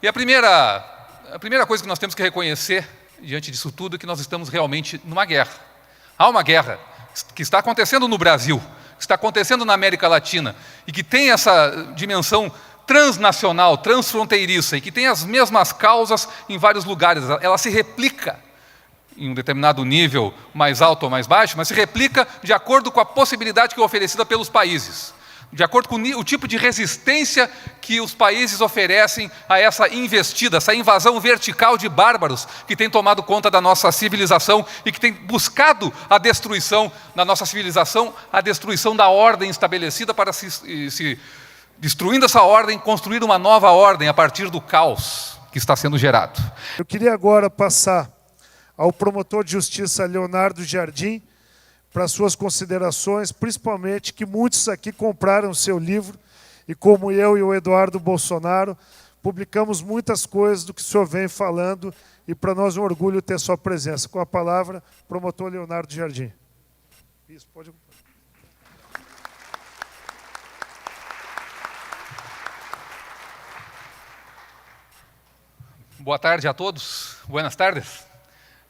E a primeira coisa que nós temos que reconhecer diante disso tudo é que nós estamos realmente numa guerra. Há uma guerra que está acontecendo no Brasil, que está acontecendo na América Latina e que tem essa dimensão transnacional, transfronteiriça e que tem as mesmas causas em vários lugares. Ela se replica em um determinado nível mais alto ou mais baixo, mas se replica de acordo com a possibilidade que é oferecida pelos países, de acordo com o tipo de resistência que os países oferecem a essa investida, essa invasão vertical de bárbaros que tem tomado conta da nossa civilização e que tem buscado a destruição da nossa civilização, a destruição da ordem estabelecida para se destruindo essa ordem, construir uma nova ordem a partir do caos que está sendo gerado. Eu queria agora passar ao promotor de justiça Leonardo Jardim para suas considerações, principalmente que muitos aqui compraram o seu livro e como eu e o Eduardo Bolsonaro, publicamos muitas coisas do que o senhor vem falando e para nós é um orgulho ter sua presença. Com a palavra, promotor Leonardo Jardim. Isso, pode... Boa tarde a todos, buenas tardes.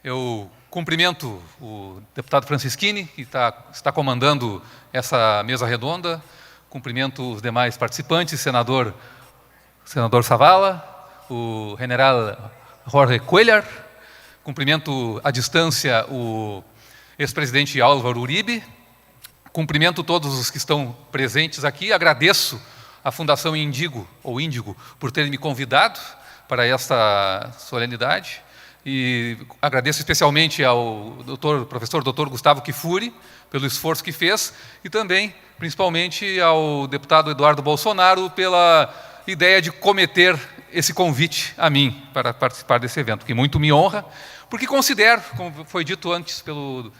Eu cumprimento o deputado Francisquini, que está comandando essa mesa redonda, cumprimento os demais participantes, senador Zavala, o general Jorge Cuellar, cumprimento à distância o ex-presidente Álvaro Uribe, cumprimento todos os que estão presentes aqui, agradeço à Fundação Índigo por ter me convidado para esta solenidade. E agradeço especialmente ao professor Dr. Gustavo Kfouri pelo esforço que fez e também, principalmente, ao deputado Eduardo Bolsonaro pela ideia de cometer esse convite a mim para participar desse evento, que muito me honra, porque considero, como foi dito antes pelo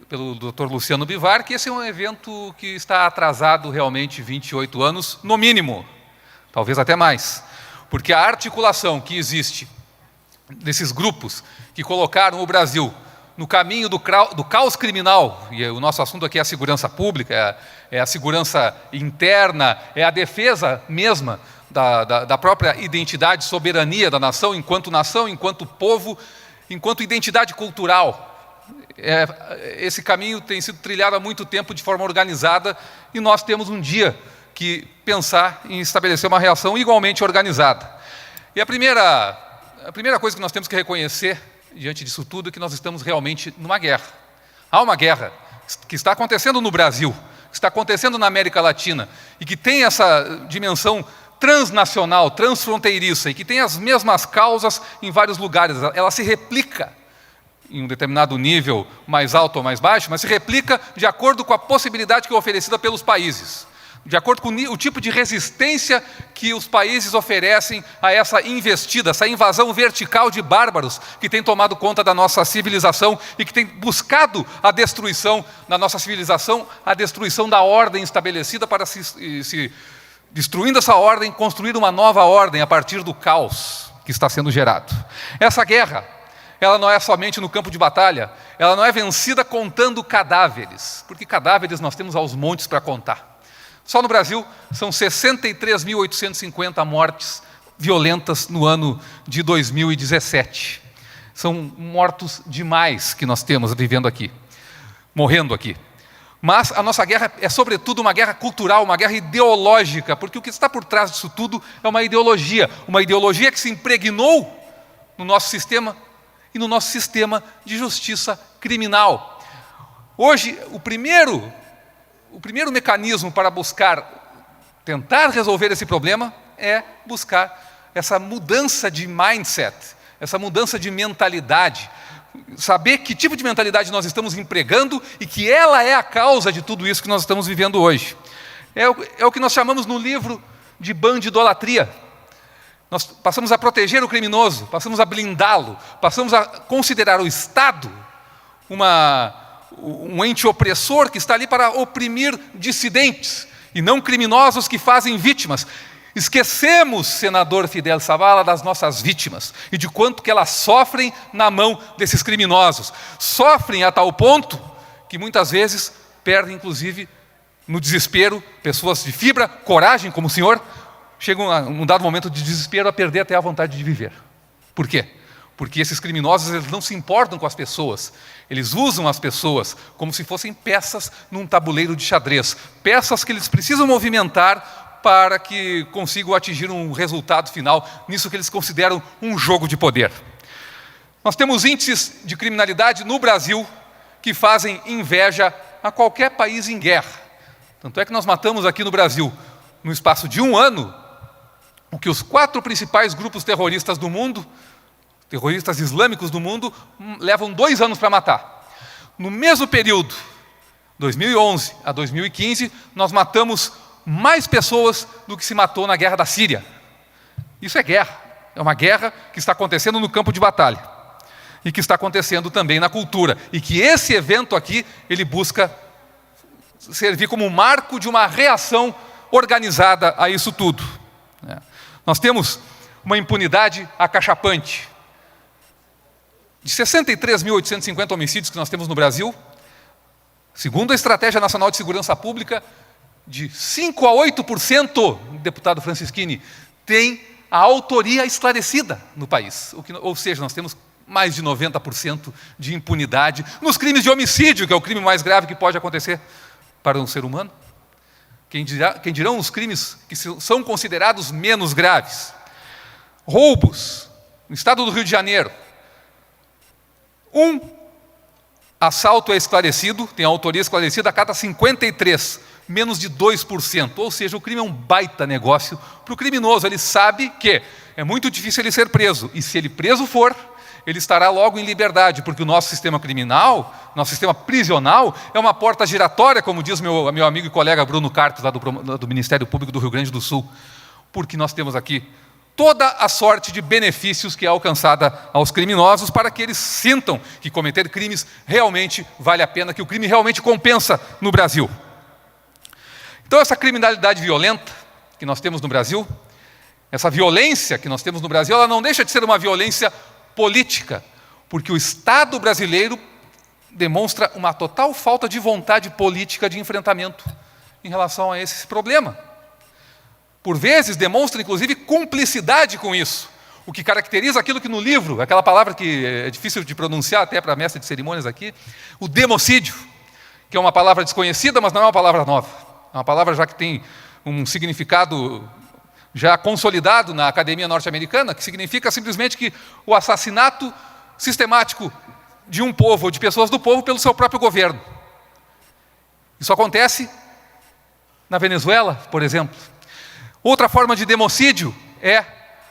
Dr. Luciano Bivar, que esse é um evento que está atrasado realmente 28 anos, no mínimo, talvez até mais, porque a articulação que existe desses grupos que colocaram o Brasil no caminho do caos criminal, e o nosso assunto aqui é a segurança pública, é a segurança interna, é a defesa mesma da própria identidade, soberania da nação, enquanto povo, enquanto identidade cultural. Esse caminho tem sido trilhado há muito tempo de forma organizada e nós temos um dia que pensar em estabelecer uma reação igualmente organizada. E a primeira coisa que nós temos que reconhecer diante disso tudo é que nós estamos realmente numa guerra. Há uma guerra que está acontecendo no Brasil, que está acontecendo na América Latina e que tem essa dimensão transnacional, transfronteiriça e que tem as mesmas causas em vários lugares. Ela se replica em um determinado nível mais alto ou mais baixo, mas se replica de acordo com a possibilidade que é oferecida pelos países, de acordo com o tipo de resistência que os países oferecem a essa investida, essa invasão vertical de bárbaros que tem tomado conta da nossa civilização e que tem buscado a destruição da nossa civilização, a destruição da ordem estabelecida para se destruindo essa ordem, construir uma nova ordem a partir do caos que está sendo gerado. Essa guerra, ela não é somente no campo de batalha, ela não é vencida contando cadáveres, porque cadáveres nós temos aos montes para contar. Só no Brasil são 63.850 mortes violentas no ano de 2017. São mortos demais que nós temos vivendo aqui, morrendo aqui. Mas a nossa guerra é, sobretudo, uma guerra cultural, uma guerra ideológica, porque o que está por trás disso tudo é uma ideologia que se impregnou no nosso sistema e no nosso sistema de justiça criminal. Hoje, o primeiro mecanismo para tentar resolver esse problema é buscar essa mudança de mindset, essa mudança de mentalidade, saber que tipo de mentalidade nós estamos empregando e que ela é a causa de tudo isso que nós estamos vivendo hoje. É o que nós chamamos no livro de bandidolatria. Nós passamos a proteger o criminoso, passamos a blindá-lo, passamos a considerar o Estado um ente opressor que está ali para oprimir dissidentes e não criminosos que fazem vítimas. Esquecemos, senador Fidel Zavala, das nossas vítimas e de quanto que elas sofrem na mão desses criminosos. Sofrem a tal ponto que muitas vezes perdem, inclusive, no desespero, pessoas de fibra, coragem, como o senhor, chegam, num dado momento de desespero, a perder até a vontade de viver. Por quê? Porque esses criminosos, eles não se importam com as pessoas. Eles usam as pessoas como se fossem peças num tabuleiro de xadrez. Peças que eles precisam movimentar para que consigam atingir um resultado final, nisso que eles consideram um jogo de poder. Nós temos índices de criminalidade no Brasil que fazem inveja a qualquer país em guerra. Tanto é que nós matamos aqui no Brasil, no espaço de um ano, o que os 4 principais grupos terroristas do mundo, terroristas islâmicos do mundo, levam 2 anos para matar. No mesmo período, 2011 a 2015, nós matamos mais pessoas do que se matou na guerra da Síria. Isso é guerra. É uma guerra que está acontecendo no campo de batalha. E que está acontecendo também na cultura. E que esse evento aqui, ele busca servir como um marco de uma reação organizada a isso tudo. Nós temos uma impunidade acachapante. De 63.850 homicídios que nós temos no Brasil, segundo a Estratégia Nacional de Segurança Pública, de 5 a 8%, deputado Francisquini, tem a autoria esclarecida no país. Ou seja, nós temos mais de 90% de impunidade nos crimes de homicídio, que é o crime mais grave que pode acontecer para um ser humano. Quem dirão os crimes que são considerados menos graves? Roubos, no estado do Rio de Janeiro. Um assalto é esclarecido, tem autoria esclarecida a cada 53, menos de 2%. Ou seja, o crime é um baita negócio para o criminoso. Ele sabe que é muito difícil ele ser preso. E se ele preso for, ele estará logo em liberdade, porque o nosso sistema criminal, nosso sistema prisional, é uma porta giratória, como diz meu amigo e colega Bruno Carpes, lá do Ministério Público do Rio Grande do Sul. Porque nós temos aqui toda a sorte de benefícios que é alcançada aos criminosos para que eles sintam que cometer crimes realmente vale a pena, que o crime realmente compensa no Brasil. Então essa criminalidade violenta que nós temos no Brasil, essa violência que nós temos no Brasil, ela não deixa de ser uma violência política, porque o Estado brasileiro demonstra uma total falta de vontade política de enfrentamento em relação a esse problema. Por vezes, demonstra, inclusive, cumplicidade com isso, o que caracteriza aquilo que no livro, aquela palavra que é difícil de pronunciar até para a mestre de cerimônias aqui, o democídio, que é uma palavra desconhecida, mas não é uma palavra nova. É uma palavra já que tem um significado já consolidado na academia norte-americana, que significa simplesmente que o assassinato sistemático de um povo ou de pessoas do povo pelo seu próprio governo. Isso acontece na Venezuela, por exemplo. Outra forma de democídio é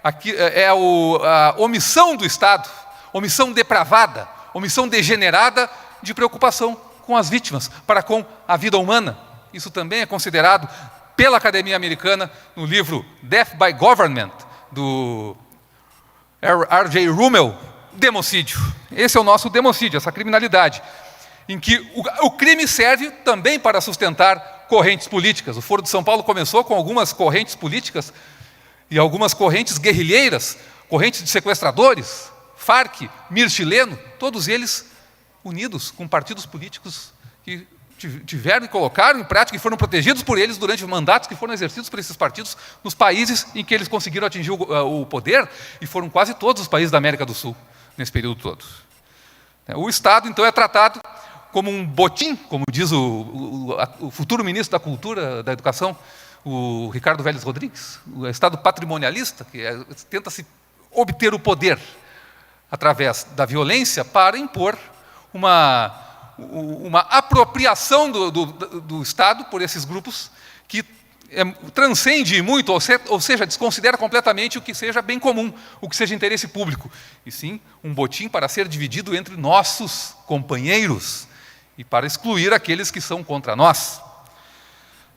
a omissão do Estado, omissão depravada, omissão degenerada de preocupação com as vítimas, para com a vida humana. Isso também é considerado pela Academia Americana no livro Death by Government, do R.J. Rummel, democídio. Esse é o nosso democídio, essa criminalidade, em que o crime serve também para sustentar correntes políticas. O Foro de São Paulo começou com algumas correntes políticas e algumas correntes guerrilheiras, correntes de sequestradores, Farc, Mir chileno, todos eles unidos com partidos políticos que tiveram e colocaram em prática e foram protegidos por eles durante mandatos que foram exercidos por esses partidos nos países em que eles conseguiram atingir o poder, e foram quase todos os países da América do Sul nesse período todo. O Estado, então, é tratado como um botim, como diz o futuro ministro da Cultura, da Educação, o Ricardo Vélez Rodrigues, o Estado patrimonialista, que tenta se obter o poder através da violência para impor uma apropriação do Estado por esses grupos que transcende muito, ou seja, desconsidera completamente o que seja bem comum, o que seja interesse público, e sim um botim para ser dividido entre nossos companheiros e para excluir aqueles que são contra nós.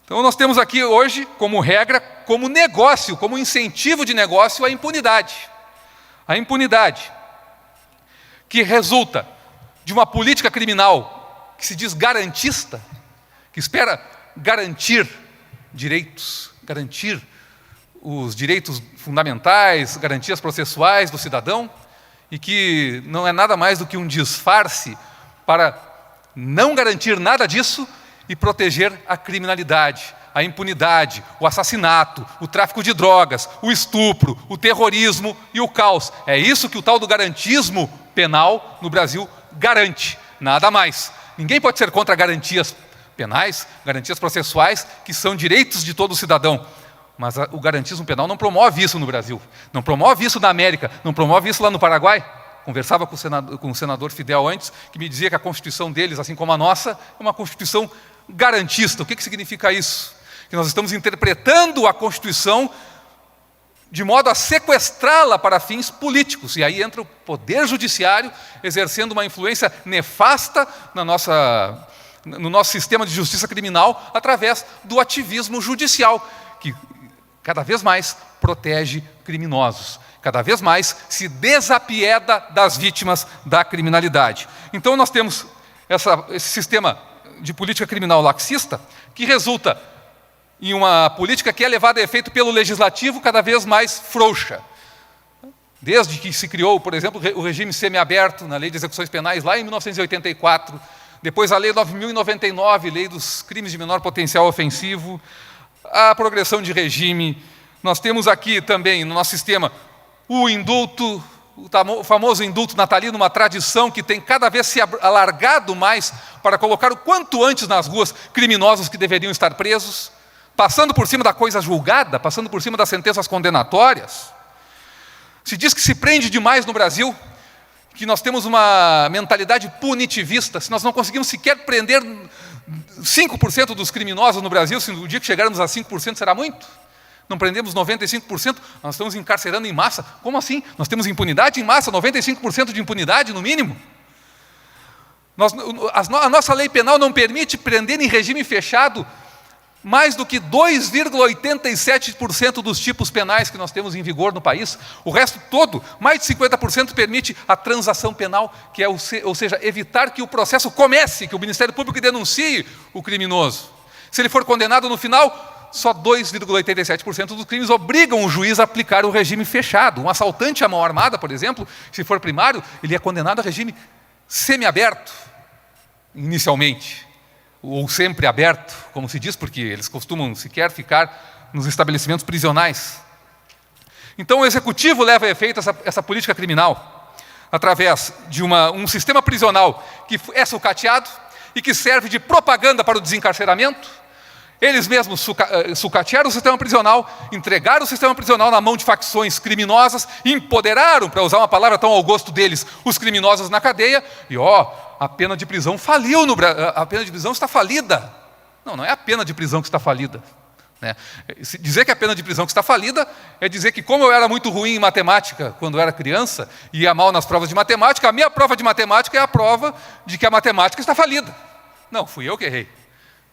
Então nós temos aqui hoje, como regra, como negócio, como incentivo de negócio, a impunidade. A impunidade que resulta de uma política criminal que se diz garantista, que espera garantir direitos, garantir os direitos fundamentais, garantias processuais do cidadão, e que não é nada mais do que um disfarce para não garantir nada disso e proteger a criminalidade, a impunidade, o assassinato, o tráfico de drogas, o estupro, o terrorismo e o caos. É isso que o tal do garantismo penal no Brasil garante, nada mais. Ninguém pode ser contra garantias penais, garantias processuais, que são direitos de todo cidadão. Mas o garantismo penal não promove isso no Brasil, não promove isso na América, não promove isso lá no Paraguai. Conversava com o senador Fidel antes, que me dizia que a Constituição deles, assim como a nossa, é uma Constituição garantista. O que significa isso? Que nós estamos interpretando a Constituição de modo a sequestrá-la para fins políticos. E aí entra o Poder Judiciário exercendo uma influência nefasta no nosso sistema de justiça criminal através do ativismo judicial, que cada vez mais protege criminosos, cada vez mais se desapieda das vítimas da criminalidade. Então nós temos esse sistema de política criminal laxista que resulta em uma política que é levada a efeito pelo legislativo cada vez mais frouxa. Desde que se criou, por exemplo, o regime semiaberto na Lei de Execuções Penais, lá em 1984, depois a Lei 9.099, Lei dos Crimes de Menor Potencial Ofensivo, a progressão de regime. Nós temos aqui também, no nosso sistema, o indulto, o famoso indulto natalino, uma tradição que tem cada vez se alargado mais para colocar o quanto antes nas ruas criminosos que deveriam estar presos, passando por cima da coisa julgada, passando por cima das sentenças condenatórias. Se diz que se prende demais no Brasil, que nós temos uma mentalidade punitivista. Se nós não conseguimos sequer prender 5% dos criminosos no Brasil, se no dia que chegarmos a 5% será muito? Não prendemos 95%, nós estamos encarcerando em massa. Como assim? Nós temos impunidade em massa, 95% de impunidade no mínimo? A nossa lei penal não permite prender em regime fechado mais do que 2,87% dos tipos penais que nós temos em vigor no país. O resto todo, mais de 50%, permite a transação penal, que é, ou seja, evitar que o processo comece, que o Ministério Público denuncie o criminoso. Se ele for condenado no final, só 2,87% dos crimes obrigam o juiz a aplicar o regime fechado. Um assaltante à mão armada, por exemplo, se for primário, ele é condenado a regime semiaberto, inicialmente, ou sempre aberto, como se diz, porque eles costumam sequer ficar nos estabelecimentos prisionais. Então o Executivo leva a efeito essa política criminal através de um sistema prisional que é sucateado e que serve de propaganda para o desencarceramento. Eles mesmos sucatearam o sistema prisional, entregaram o sistema prisional na mão de facções criminosas, empoderaram, para usar uma palavra tão ao gosto deles, os criminosos na cadeia, e a pena de prisão faliu no Brasil, a pena de prisão está falida. Não é a pena de prisão que está falida. Né? Dizer que a pena de prisão que está falida é dizer que, como eu era muito ruim em matemática quando eu era criança, e ia mal nas provas de matemática, a minha prova de matemática é a prova de que a matemática está falida. Não, fui eu que errei.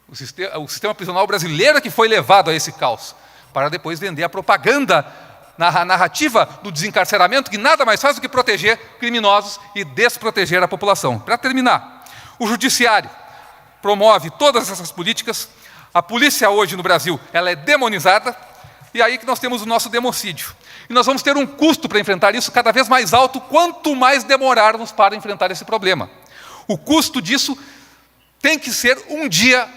O sistema prisional brasileiro é que foi levado a esse caos, para depois vender a propaganda, a narrativa do desencarceramento, que nada mais faz do que proteger criminosos e desproteger a população. Para terminar, o Judiciário promove todas essas políticas. A polícia hoje no Brasil, ela é demonizada, e aí que nós temos o nosso democídio. E nós vamos ter um custo para enfrentar isso cada vez mais alto, quanto mais demorarmos para enfrentar esse problema. O custo disso tem que ser um dia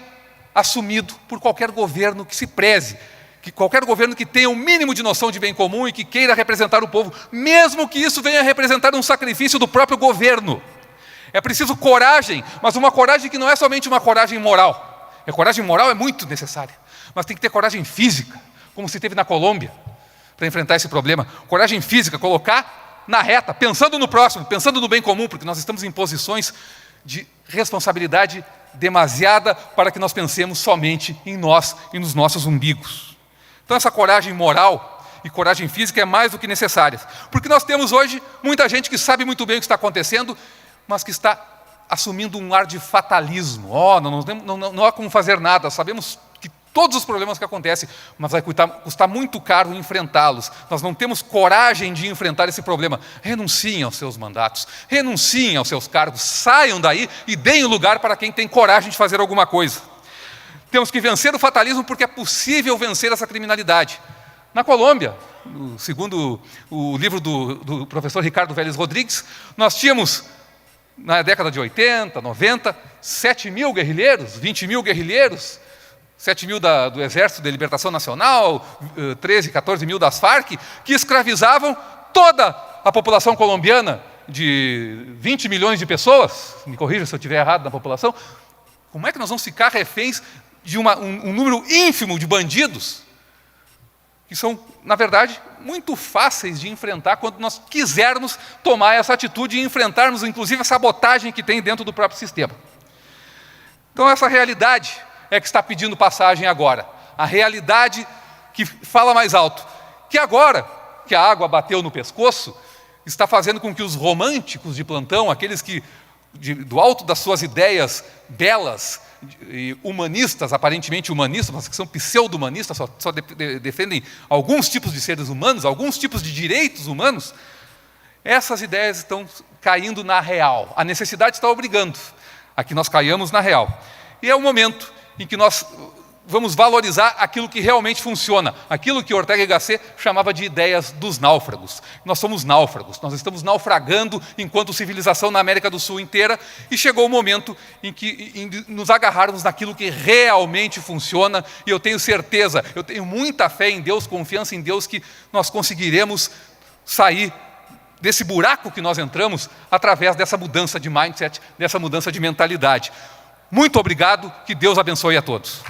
assumido por qualquer governo que se preze, que qualquer governo que tenha um mínimo de noção de bem comum e que queira representar o povo, mesmo que isso venha a representar um sacrifício do próprio governo. É preciso coragem, mas uma coragem que não é somente uma coragem moral. A coragem moral é muito necessária, mas tem que ter coragem física, como se teve na Colômbia, para enfrentar esse problema. Coragem física, colocar na reta, pensando no próximo, pensando no bem comum, porque nós estamos em posições de responsabilidade demasiada para que nós pensemos somente em nós e nos nossos umbigos. Então essa coragem moral e coragem física é mais do que necessária, porque nós temos hoje muita gente que sabe muito bem o que está acontecendo, mas que está assumindo um ar de fatalismo. Não há como fazer nada, sabemos que todos os problemas que acontecem, mas vai custar muito caro enfrentá-los. Nós não temos coragem de enfrentar esse problema. Renunciem aos seus mandatos, renunciem aos seus cargos, saiam daí e deem lugar para quem tem coragem de fazer alguma coisa. Temos que vencer o fatalismo porque é possível vencer essa criminalidade. Na Colômbia, segundo o livro do professor Ricardo Vélez Rodrigues, nós tínhamos, na década de 80, 90, 7 mil guerrilheiros, 20 mil guerrilheiros, 7 mil do Exército de Libertação Nacional, 13, 14 mil das Farc, que escravizavam toda a população colombiana de 20 milhões de pessoas. Me corrija se eu estiver errado na população. Como é que nós vamos ficar reféns de um número ínfimo de bandidos, que são, na verdade, muito fáceis de enfrentar quando nós quisermos tomar essa atitude e enfrentarmos, inclusive, a sabotagem que tem dentro do próprio sistema. Então, essa realidade é que está pedindo passagem agora. A realidade que fala mais alto. Que agora que a água bateu no pescoço, está fazendo com que os românticos de plantão, aqueles que, do alto das suas ideias belas, e humanistas, aparentemente humanistas, mas que são pseudo-humanistas, só defendem alguns tipos de seres humanos, alguns tipos de direitos humanos, essas ideias estão caindo na real. A necessidade está obrigando a que nós caiamos na real. E é o momento em que nós vamos valorizar aquilo que realmente funciona, aquilo que Ortega y Gasset chamava de ideias dos náufragos. Nós somos náufragos, nós estamos naufragando enquanto civilização na América do Sul inteira, e chegou o momento em nos agarrarmos naquilo que realmente funciona, e eu tenho certeza, eu tenho muita fé em Deus, confiança em Deus, que nós conseguiremos sair desse buraco que nós entramos através dessa mudança de mindset, dessa mudança de mentalidade. Muito obrigado, que Deus abençoe a todos.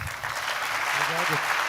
Obrigado.